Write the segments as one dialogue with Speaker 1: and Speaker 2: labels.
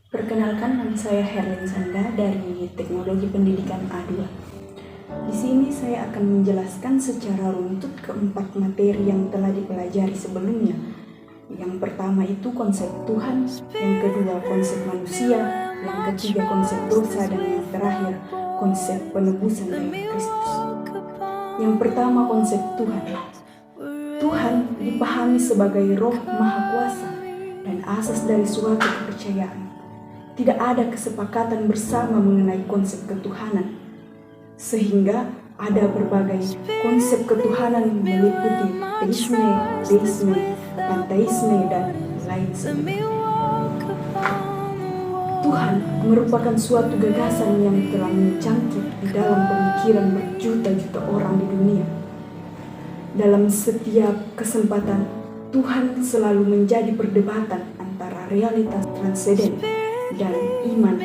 Speaker 1: Perkenalkan, nama saya Herlin Sanda dari Teknologi Pendidikan A2. Di sini saya akan menjelaskan secara runtut keempat materi yang telah dipelajari sebelumnya. Yang pertama itu konsep Tuhan, yang kedua konsep manusia, yang ketiga konsep dosa, dan yang terakhir konsep penebusan dalam Kristus. Yang pertama konsep Tuhan. Tuhan dipahami sebagai Roh Maha Kuasa dan asas dari suatu kepercayaan. Tidak ada kesepakatan bersama mengenai konsep ketuhanan, sehingga ada berbagai konsep ketuhanan meliputi teisme, deisme, panteisme, dan lain sebagainya. Tuhan merupakan suatu gagasan yang telah mencangkit di dalam pemikiran berjuta-juta orang di dunia. Dalam setiap kesempatan, Tuhan selalu menjadi perdebatan antara realitas transenden dan iman.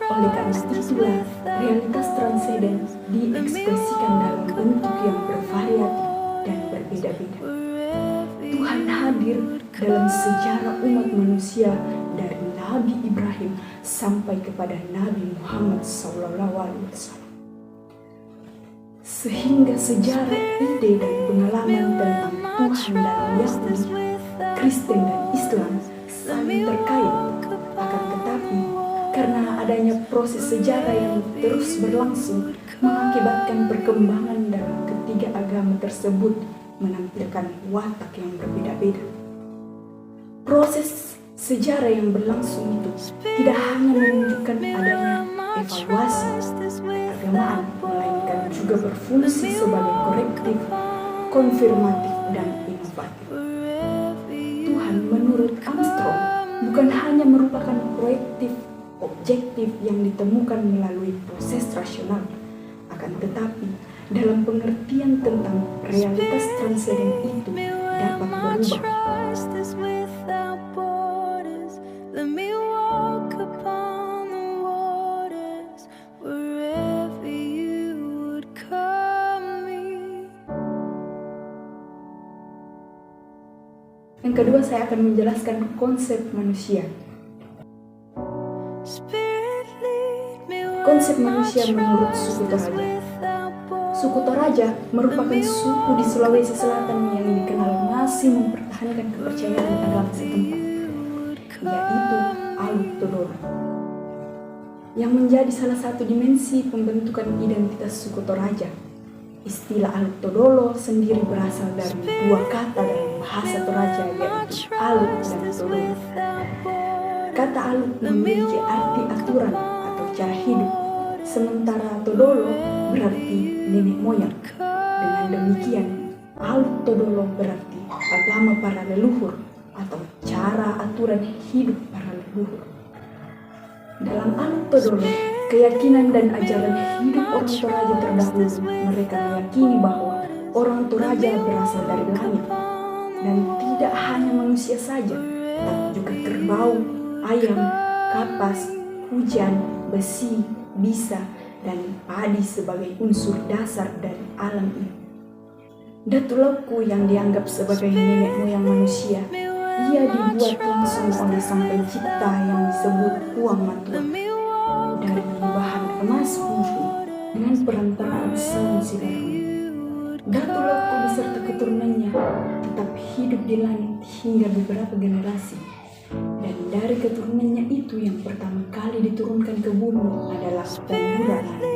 Speaker 1: Oleh karena itulah, realitas transenden diekspresikan dalam bentuk yang bervariatif dan berbeda-beda. Tuhan hadir dalam sejarah umat manusia dari Nabi Ibrahim sampai kepada Nabi Muhammad SAW. Sehingga sejarah, ide, dan pengalaman tentang Tuhan dalam Yahudi, Kristen, dan Islam saling terkait. Akan tetapi, karena adanya proses sejarah yang terus berlangsung mengakibatkan perkembangan dalam ketiga agama tersebut menampilkan watak yang berbeda-beda. Proses sejarah yang berlangsung itu tidak hanya menunjukkan adanya evaluasi keagamaan, melainkan juga berfungsi sebagai korektif, konfirmatif, dan inovatif. Tuhan menurut Armstrong bukan hanya merupakan proyektif objektif yang ditemukan melalui proses rasional, akan tetapi dalam pengertian tentang realitas transenden itu dapat berubah. Yang kedua, saya akan menjelaskan konsep manusia. Konsep manusia menurut suku Toraja. Suku Toraja merupakan suku di Sulawesi Selatan yang dikenal masih mempertahankan kepercayaan agama setempat, yaitu Aluk Todolo, yang menjadi salah satu dimensi pembentukan identitas suku Toraja. Istilah Aluk Todolo sendiri berasal dari dua kata dalam bahasa Toraja, yaitu aluk dan todolo. Kata aluk memiliki arti aturan atau cara hidup, sementara todolo berarti nenek moyang. Dengan demikian, aluk todolo berarti agama para leluhur atau cara aturan hidup para leluhur. Dalam aluk todolo, keyakinan dan ajaran hidup orang Toraja terdahulu, mereka meyakini bahwa orang Toraja berasal dari langit, dan tidak hanya manusia saja, tapi juga kerbau, ayam, kapas, hujan, besi, bisa, dan padi sebagai unsur dasar dari alam ini. Datu Loku yang dianggap sebagai nenek moyang manusia, ia dibuat langsung oleh sang pencipta yang disebut Huang Matua dari bahan emas putih dengan perantaraan Saung Sibarong. Datu Loku beserta keturunannya tetap hidup di langit hingga beberapa generasi. Dan dari keturunannya itu yang pertama kali diturunkan ke bumi adalah Penggura Langit.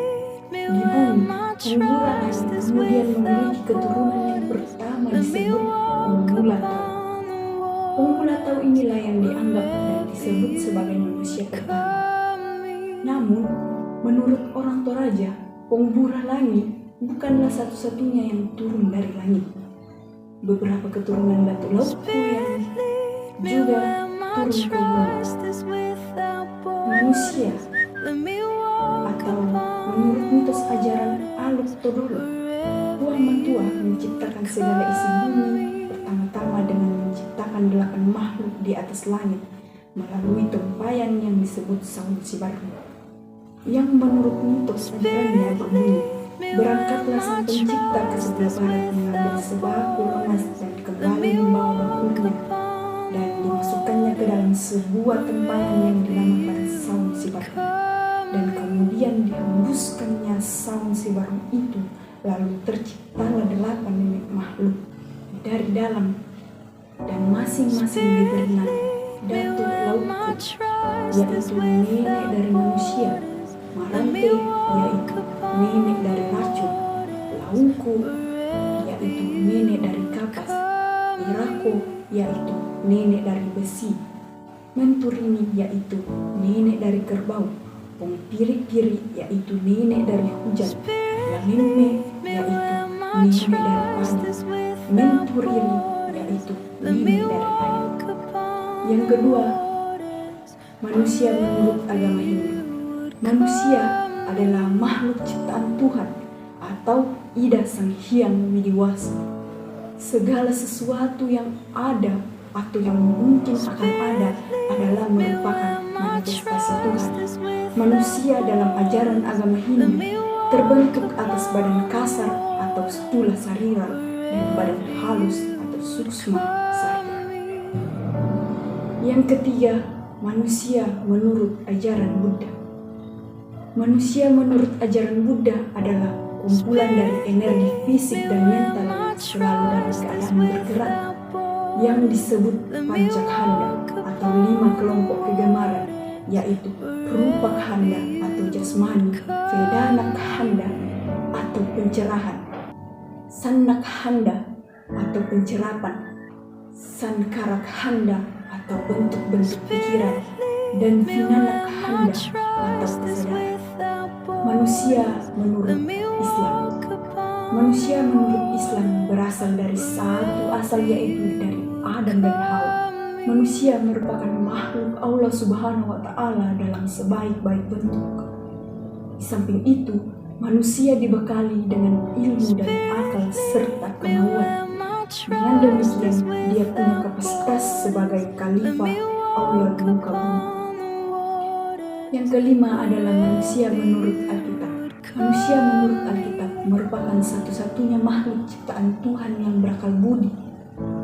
Speaker 1: Di bumi, Penggura Langit kemudian memiliki keturunan yang pertama disebut Pengulatau. Pengulatau inilah yang dianggap dan disebut sebagai manusia pertama. Namun, menurut orang Toraja, Penggura Langit bukanlah satu-satunya yang turun dari langit. Beberapa keturunan Datu Loku yang juga turun ke bumi. Manusia, atau menurut mitos ajaran Aluk Todolo, Huang Matua menciptakan segala isi bumi pertama-tama dengan menciptakan 8 makhluk di atas langit melalui tempayan yang disebut Saung Sibarong, yang menurut mitos ajarannya berbunyi, berangkatlah sang pencipta ke sebelah barat mengambil sebakul emas dan kembali membawa bakulnya dan dimasukkannya ke dalam sebuah tempayan yang dinamakan saung si barung, dan kemudian dihembuskannya saung si barung itu, lalu terciptalah 8 nenek makhluk dari dalam, dan masing-masing diberi nama Datuk Lautku, yaitu nenek dari manusia, Marante, yaitu nenek dari racun, Lauku, yaitu nenek dari kapas, Irako, yaitu nenek dari besi, Menturini, yaitu nenek dari kerbau, Pongpiri-piri, yaitu nenek dari hujan, Lamemme, yaitu nenek dari padi, Menturiri, yaitu nenek dari air. Yang kedua, manusia menurut agama Hindu. Manusia adalah makhluk ciptaan Tuhan atau Ida Sang Hyang Widiwasa. Segala sesuatu yang ada atau yang mungkin akan ada adalah merupakan manifestasi Tuhan. Manusia dalam ajaran agama Hindu terbentuk atas badan kasar atau stula sarira dan badan halus atau suksma sarira. Yang ketiga, manusia menurut ajaran Buddha. Manusia menurut ajaran Buddha adalah kumpulan dari energi fisik dan mental yang selalu dalam keadaan bergerak, yang disebut Pancakhanda atau 5 kelompok kegemaran, yaitu Rupa Khanda atau jasmani, Vedana Khanda atau pencerahan, Sanna Khanda atau pencerapan, Sankara Khanda atau bentuk-bentuk pikiran, dan Vijnana Khanda atau kesadaran. Manusia menurut Islam. Manusia menurut Islam berasal dari satu asal, yaitu dari Adam dan Hawa. Manusia merupakan makhluk Allah Subhanahu wa Ta'ala dalam sebaik-baik bentuk. Di samping itu, manusia dibekali dengan ilmu dan akal serta kemauan. Dengan demikian, dia punya kapasitas sebagai khalifah Allah di muka bumi. Yang kelima adalah manusia menurut Alkitab. Manusia menurut Alkitab merupakan satu-satunya makhluk ciptaan Tuhan yang berakal budi.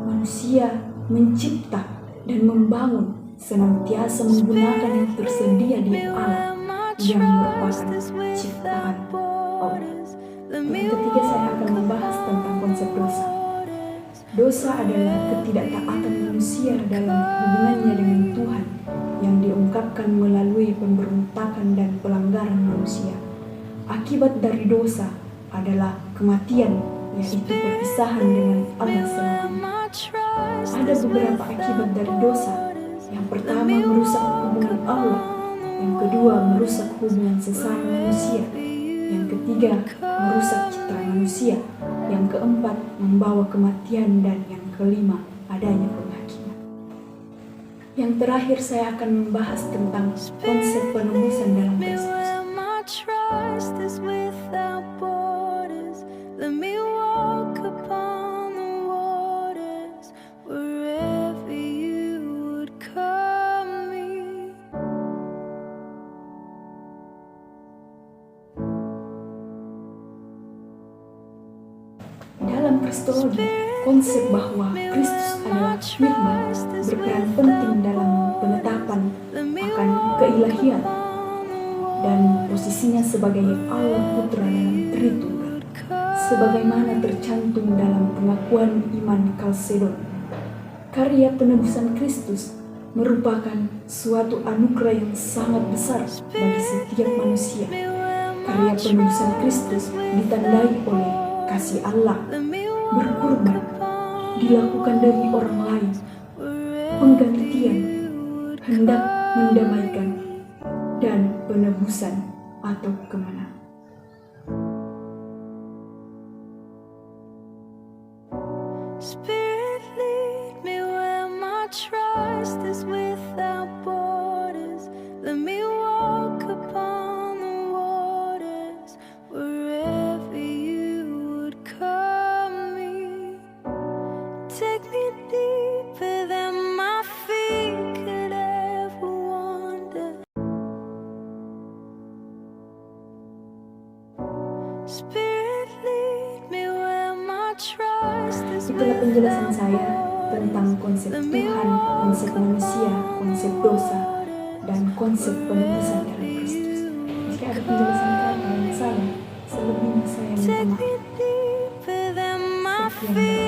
Speaker 1: Manusia mencipta dan membangun senantiasa menggunakan yang tersedia di alam yang merupakan ciptaan Allah. Yang ketiga, saya akan membahas tentang konsep dosa. Dosa adalah ketidaktaatan manusia dalam hubungannya dengan Tuhan yang diungkapkan melalui pemberontakan dan pelanggaran manusia. Akibat dari dosa adalah kematian, yaitu perpisahan dengan Allah selamanya. Ada beberapa akibat dari dosa. Yang pertama, merusak hubungan Allah. Yang kedua, merusak hubungan sesama manusia. Yang ketiga, merusak citra manusia. Yang keempat, membawa kematian. Dan yang kelima, adanya penghakiman. Yang terakhir, saya akan membahas tentang konsep penebusan dalam Kristus. Dalam Kristologi, konsep bahwa Kristus adalah firman berperan penting dalam penetapan akan keilahian dan posisinya sebagai Allah Putra dalam Tritunggal, sebagaimana tercantum dalam pengakuan iman Kalsedon. Karya penebusan Kristus merupakan suatu anugerah yang sangat besar bagi setiap manusia. Karya penebusan Kristus ditandai oleh kasih Allah, berkorban, dilakukan demi orang lain, penggantian, hendak mendamaikan, dan penebusan atau kemenangan.
Speaker 2: Spirit, lead me where my trust is without borders. Let me walk upon the waters wherever you would call me. Take me deeper than my feet could ever wander. Spirit, lead me where my trust is
Speaker 1: Itulah penjelasan saya tentang konsep Tuhan, konsep manusia, konsep dosa, dan konsep penebusan dalam Kristus. Jika ada penjelasan kata yang salah, selebihnya saya minta maaf. Sekian